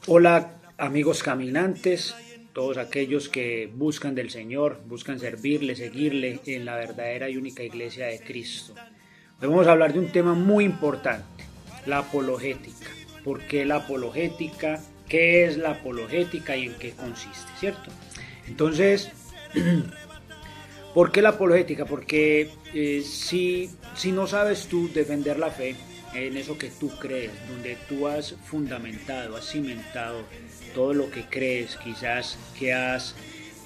Hola amigos caminantes, todos aquellos que buscan del Señor, buscan servirle, seguirle en la verdadera y única iglesia de Cristo. Hoy vamos a hablar de un tema muy importante, la apologética. ¿Por qué la apologética? ¿Qué es la apologética y en qué consiste? ¿Cierto? Entonces, ¿por qué la apologética? Porque si no sabes tú defender la fe en eso que tú crees, donde tú has fundamentado, has cimentado todo lo que crees, quizás que has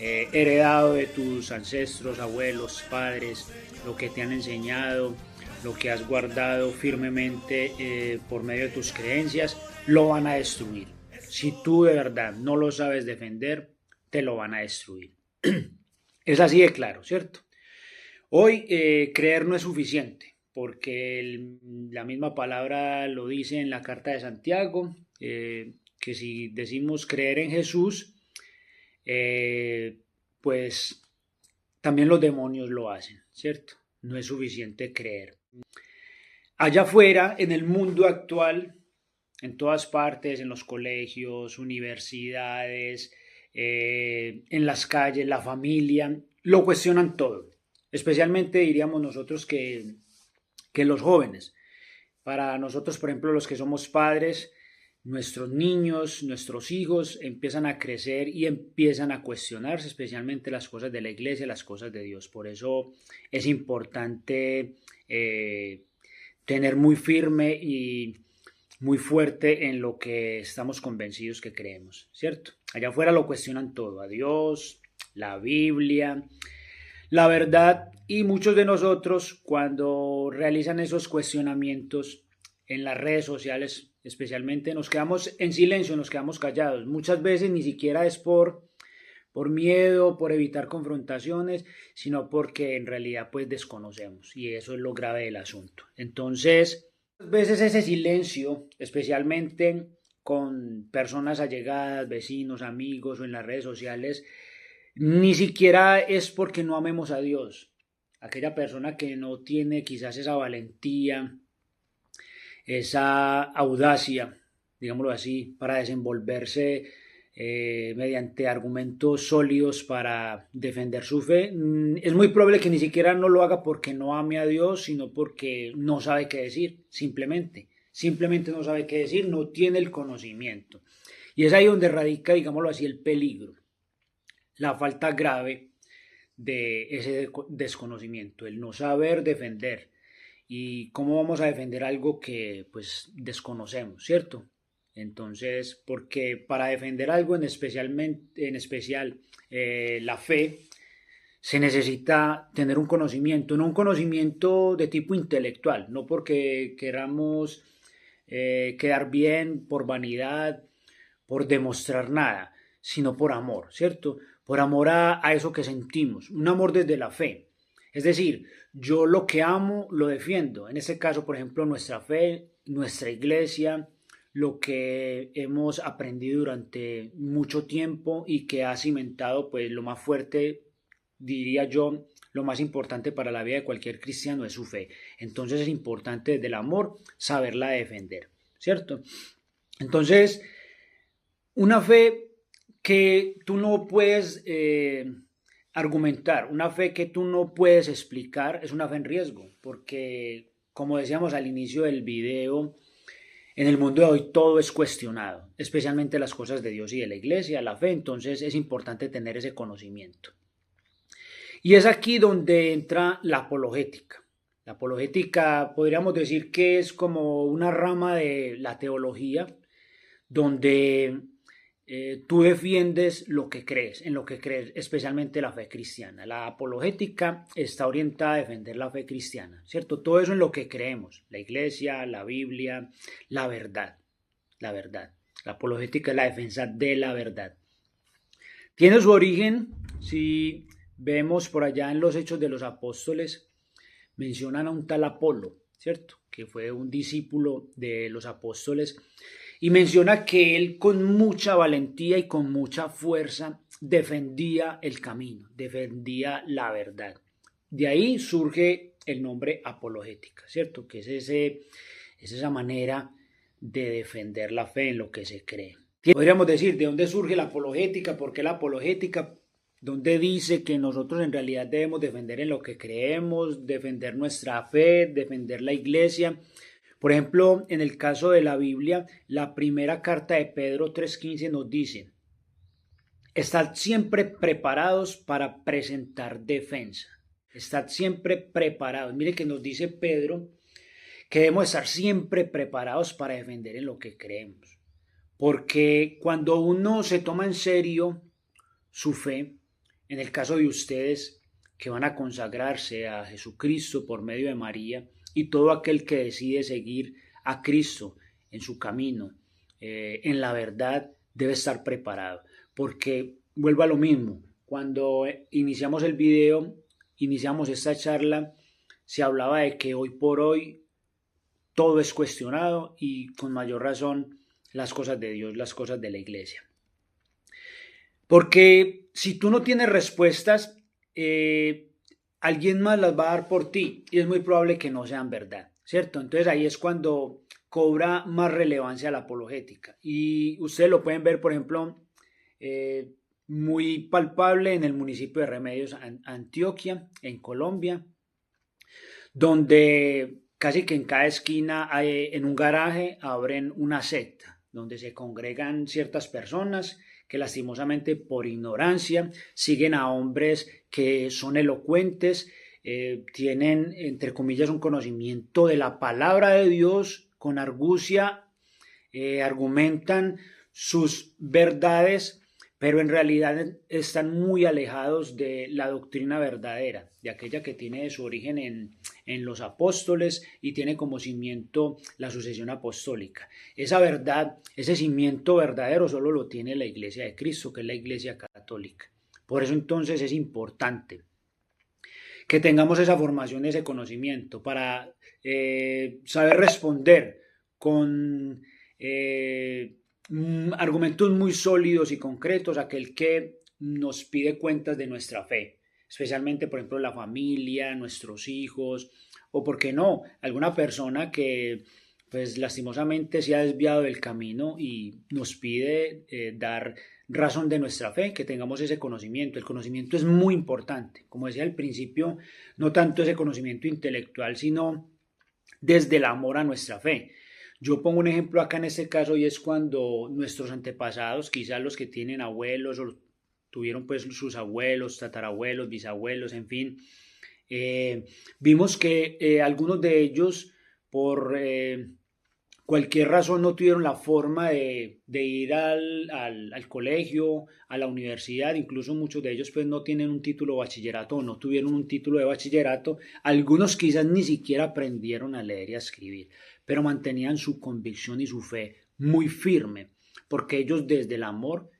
heredado de tus ancestros, abuelos, padres, lo que te han enseñado, lo que has guardado firmemente por medio de tus creencias, lo van a destruir. Si tú de verdad no lo sabes defender, te lo van a destruir. Es así de claro, ¿cierto? Hoy creer no es suficiente, porque la misma palabra lo dice en la carta de Santiago, que si decimos creer en Jesús, eh, pues también los demonios lo hacen, ¿cierto? No es suficiente creer. Allá afuera, en el mundo actual, en todas partes, en los colegios, universidades, en las calles, la familia, lo cuestionan todo. Especialmente diríamos nosotros que los jóvenes. Para nosotros, por ejemplo, los que somos padres, nuestros niños, nuestros hijos empiezan a crecer y empiezan a cuestionarse, especialmente las cosas de la iglesia, las cosas de Dios. Por eso es importante tener muy firme y muy fuerte en lo que estamos convencidos que creemos, ¿cierto? Allá afuera lo cuestionan todo, a Dios, la Biblia, la verdad, y muchos de nosotros cuando realizan esos cuestionamientos en las redes sociales, especialmente nos quedamos en silencio, nos quedamos callados. Muchas veces ni siquiera es por miedo, por evitar confrontaciones, sino porque en realidad pues desconocemos y eso es lo grave del asunto. Entonces, a veces ese silencio, especialmente con personas allegadas, vecinos, amigos o en las redes sociales, ni siquiera es porque no amemos a Dios. Aquella persona que no tiene quizás esa valentía, esa audacia, digámoslo así, para desenvolverse mediante argumentos sólidos para defender su fe, es muy probable que ni siquiera no lo haga porque no ame a Dios, sino porque no sabe qué decir, simplemente no sabe qué decir, no tiene el conocimiento. Y es ahí donde radica, digámoslo así, el peligro, la falta grave de ese desconocimiento, el no saber defender. ¿Y cómo vamos a defender algo que pues desconocemos, cierto? Entonces, porque para defender algo en especial la fe, se necesita tener un conocimiento, no un conocimiento de tipo intelectual, no porque queramos quedar bien por vanidad, por demostrar nada, sino por amor, ¿cierto? Por amor a eso que sentimos, un amor desde la fe. Es decir, yo lo que amo lo defiendo. En este caso, por ejemplo, nuestra fe, nuestra iglesia, lo que hemos aprendido durante mucho tiempo y que ha cimentado pues lo más fuerte, diría yo, lo más importante para la vida de cualquier cristiano es su fe. Entonces es importante desde el amor saberla defender, ¿cierto? Entonces, una fe que tú no puedes argumentar, una fe que tú no puedes explicar, es una fe en riesgo, porque como decíamos al inicio del video, en el mundo de hoy todo es cuestionado, especialmente las cosas de Dios y de la iglesia, la fe, entonces es importante tener ese conocimiento. Y es aquí donde entra la apologética. La apologética podríamos decir que es como una rama de la teología donde tú defiendes lo que crees, en lo que crees, especialmente la fe cristiana. La apologética está orientada a defender la fe cristiana, ¿cierto? Todo eso en lo que creemos, la iglesia, la Biblia, la verdad, la verdad. La apologética es la defensa de la verdad. Tiene su origen, si vemos por allá en los Hechos de los Apóstoles, mencionan a un tal Apolo, ¿cierto? Que fue un discípulo de los apóstoles y menciona que él con mucha valentía y con mucha fuerza defendía el camino, defendía la verdad. De ahí surge el nombre apologética, ¿cierto? Que es esa manera de defender la fe en lo que se cree. Podríamos decir, ¿de dónde surge la apologética? ¿Por qué la apologética? ¿Dónde dice que nosotros en realidad debemos defender en lo que creemos, defender nuestra fe, defender la iglesia? Por ejemplo, en el caso de la Biblia, la primera carta de Pedro 3:15 nos dice: estad siempre preparados para presentar defensa. Estad siempre preparados. Mire que nos dice Pedro que debemos estar siempre preparados para defender en lo que creemos. Porque cuando uno se toma en serio su fe, en el caso de ustedes que van a consagrarse a Jesucristo por medio de María, y todo aquel que decide seguir a Cristo en su camino, en la verdad, debe estar preparado. Porque vuelvo a lo mismo, cuando iniciamos el video, iniciamos esta charla, se hablaba de que hoy por hoy todo es cuestionado y con mayor razón las cosas de Dios, las cosas de la iglesia. Porque si tú no tienes respuestas, alguien más las va a dar por ti y es muy probable que no sean verdad, ¿cierto? Entonces ahí es cuando cobra más relevancia la apologética. Y ustedes lo pueden ver, por ejemplo, muy palpable en el municipio de Remedios, Antioquia, en Colombia, donde casi que en cada esquina en un garaje abren una secta, donde se congregan ciertas personas que lastimosamente por ignorancia siguen a hombres que son elocuentes, tienen entre comillas un conocimiento de la palabra de Dios, con argucia argumentan sus verdades, pero en realidad están muy alejados de la doctrina verdadera, de aquella que tiene su origen en los apóstoles y tiene como cimiento la sucesión apostólica. Esa verdad, ese cimiento verdadero solo lo tiene la Iglesia de Cristo, que es la Iglesia católica. Por eso entonces es importante que tengamos esa formación, ese conocimiento para saber responder con argumentos muy sólidos y concretos a aquel que nos pide cuentas de nuestra fe, especialmente por ejemplo la familia, nuestros hijos o por qué no, alguna persona que pues lastimosamente se ha desviado del camino y nos pide dar razón de nuestra fe, que tengamos ese conocimiento. El conocimiento es muy importante, como decía al principio, no tanto ese conocimiento intelectual, sino desde el amor a nuestra fe. Yo pongo un ejemplo acá en este caso y es cuando nuestros antepasados, quizás los que tienen abuelos o tuvieron pues sus abuelos, tatarabuelos, bisabuelos, en fin, vimos que algunos de ellos por cualquier razón no tuvieron la forma de ir al colegio, a la universidad, incluso muchos de ellos pues no tienen un título de bachillerato o no tuvieron un título de bachillerato, algunos quizás ni siquiera aprendieron a leer y a escribir, pero mantenían su convicción y su fe muy firme, porque ellos desde el amor,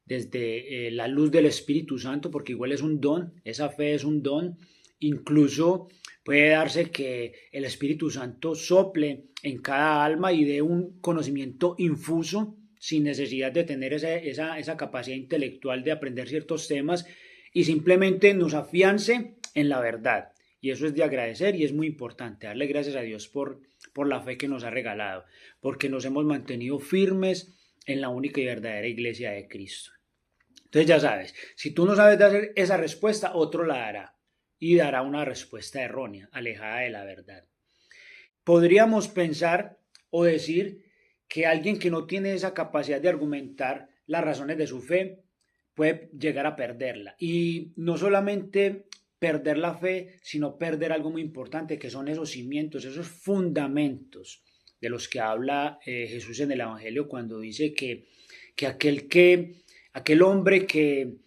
desde la luz del Espíritu Santo, porque igual es un don, esa fe es un don, incluso puede darse que el Espíritu Santo sople en cada alma y dé un conocimiento infuso sin necesidad de tener esa capacidad intelectual de aprender ciertos temas y simplemente nos afiance en la verdad. Y eso es de agradecer y es muy importante, darle gracias a Dios por la fe que nos ha regalado, porque nos hemos mantenido firmes en la única y verdadera iglesia de Cristo. Entonces ya sabes, si tú no sabes dar esa respuesta, otro la dará y dará una respuesta errónea, alejada de la verdad. Podríamos pensar o decir que alguien que no tiene esa capacidad de argumentar las razones de su fe puede llegar a perderla. Y no solamente perder la fe, sino perder algo muy importante, que son esos cimientos, esos fundamentos de los que habla Jesús en el Evangelio cuando dice que aquel hombre que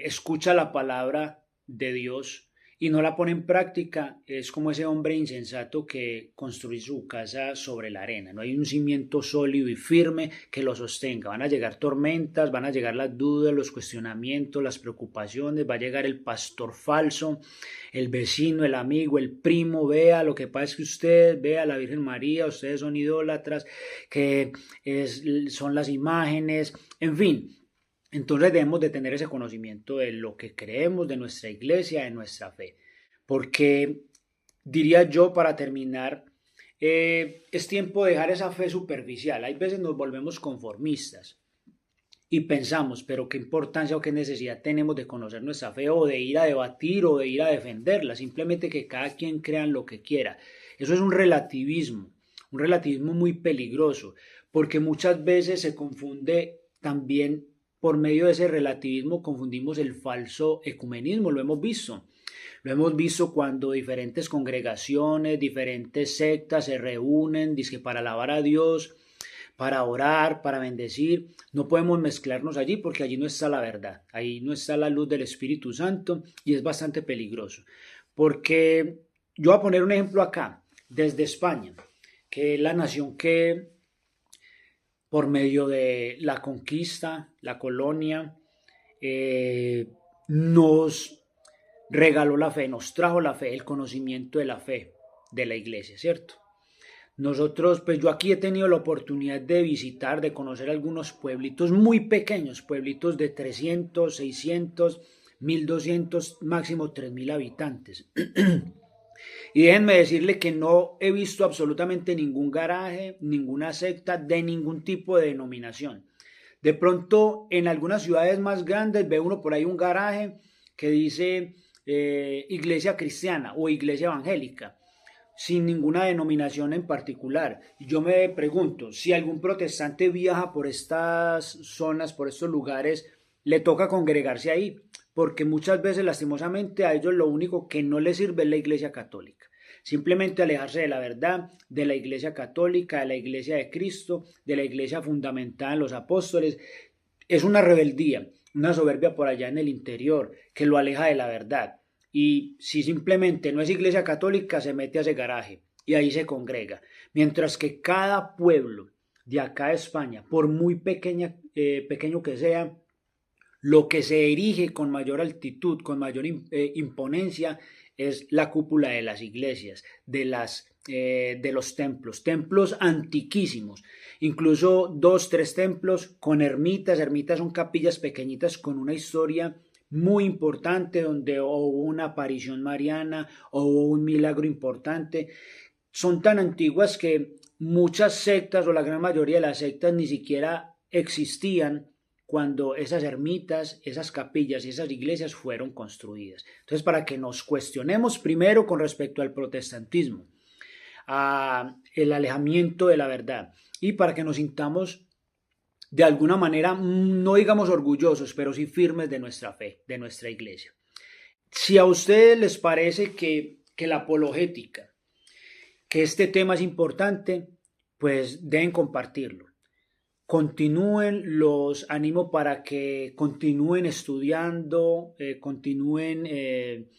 escucha la palabra de Dios y no la pone en práctica es como ese hombre insensato que construye su casa sobre la arena. No hay un cimiento sólido y firme que lo sostenga. Van a llegar tormentas, van a llegar las dudas, los cuestionamientos, las preocupaciones, va a llegar el pastor falso, el vecino, el amigo, el primo. Vea, lo que pasa es que usted, vea a la Virgen María, ustedes son idólatras, son las imágenes, en fin. Entonces debemos de tener ese conocimiento de lo que creemos, de nuestra iglesia, de nuestra fe. Porque diría yo para terminar, es tiempo de dejar esa fe superficial. Hay veces nos volvemos conformistas y pensamos, pero qué importancia o qué necesidad tenemos de conocer nuestra fe o de ir a debatir o de ir a defenderla, simplemente que cada quien crea en lo que quiera. Eso es un relativismo muy peligroso, porque muchas veces se confunde también por medio de ese relativismo, confundimos el falso ecumenismo, lo hemos visto. Lo hemos visto cuando diferentes congregaciones, diferentes sectas se reúnen, dizque para alabar a Dios, para orar, para bendecir. No podemos mezclarnos allí porque allí no está la verdad, ahí no está la luz del Espíritu Santo y es bastante peligroso. Porque yo voy a poner un ejemplo acá, desde España, que es la nación que por medio de la conquista, la colonia, nos regaló la fe, nos trajo la fe, el conocimiento de la fe de la iglesia, ¿cierto? Nosotros, pues yo aquí he tenido la oportunidad de visitar, de conocer algunos pueblitos muy pequeños, pueblitos de 300, 600, 1200, máximo 3000 habitantes. Y déjenme decirle que no he visto absolutamente ningún garaje, ninguna secta de ningún tipo de denominación. De pronto, en algunas ciudades más grandes ve uno por ahí un garaje que dice iglesia cristiana o iglesia evangélica, sin ninguna denominación en particular. Yo me pregunto, si algún protestante viaja por estas zonas, por estos lugares, le toca congregarse ahí, porque muchas veces lastimosamente a ellos lo único que no les sirve es la iglesia católica. Simplemente alejarse de la verdad, de la iglesia católica, de la iglesia de Cristo, de la iglesia fundamentada en los apóstoles. Es una rebeldía, una soberbia por allá en el interior que lo aleja de la verdad. Y si simplemente no es iglesia católica, se mete a ese garaje y ahí se congrega. Mientras que cada pueblo de acá de España, por muy pequeño que sea, lo que se erige con mayor altitud, con mayor imponencia, es la cúpula de las iglesias, de los templos antiquísimos, incluso 2, 3 templos con ermitas. Ermitas son capillas pequeñitas con una historia muy importante, donde hubo una aparición mariana o hubo un milagro importante. Son tan antiguas que muchas sectas o la gran mayoría de las sectas ni siquiera existían cuando esas ermitas, esas capillas y esas iglesias fueron construidas. Entonces, para que nos cuestionemos primero con respecto al protestantismo, el alejamiento de la verdad, y para que nos sintamos de alguna manera, no digamos orgullosos, pero sí firmes de nuestra fe, de nuestra iglesia. Si a ustedes les parece que la apologética, que este tema es importante, pues deben compartirlo. Continúen, los animo para que continúen estudiando, continúen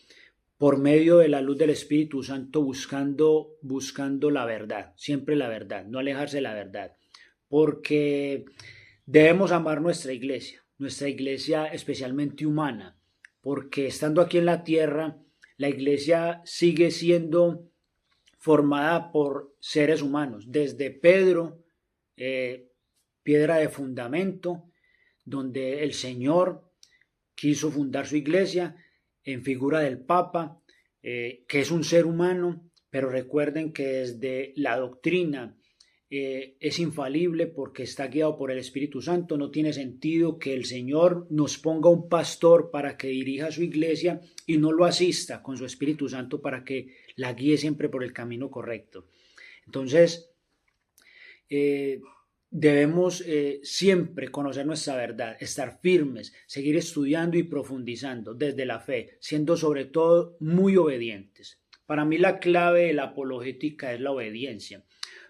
por medio de la luz del Espíritu Santo buscando la verdad, siempre la verdad, no alejarse de la verdad, porque debemos amar nuestra iglesia especialmente humana, porque estando aquí en la tierra, la iglesia sigue siendo formada por seres humanos, desde Pedro, piedra de fundamento, donde el Señor quiso fundar su iglesia, en figura del Papa, que es un ser humano, pero recuerden que desde la doctrina es infalible porque está guiado por el Espíritu Santo. No tiene sentido que el Señor nos ponga un pastor para que dirija su iglesia y no lo asista con su Espíritu Santo para que la guíe siempre por el camino correcto. Entonces, debemos siempre conocer nuestra verdad, estar firmes, seguir estudiando y profundizando desde la fe, siendo sobre todo muy obedientes. Para mí la clave de la apologética es la obediencia,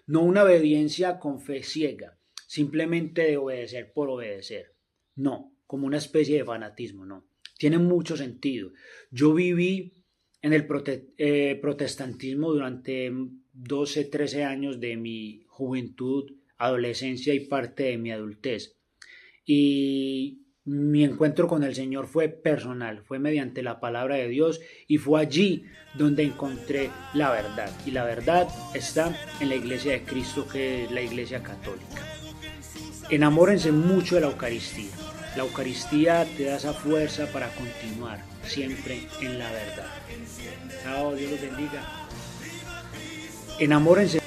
no una obediencia con fe ciega, simplemente de obedecer por obedecer, no, como una especie de fanatismo, no, tiene mucho sentido. Yo viví en el protestantismo durante 12, 13 años de mi juventud, adolescencia y parte de mi adultez, y mi encuentro con el Señor fue personal, fue mediante la palabra de Dios, y fue allí donde encontré la verdad, y la verdad está en la iglesia de Cristo, que es la iglesia católica. Enamórense mucho de la Eucaristía. La Eucaristía te da esa fuerza para continuar siempre en la verdad. Chao, Dios los bendiga. Enamórense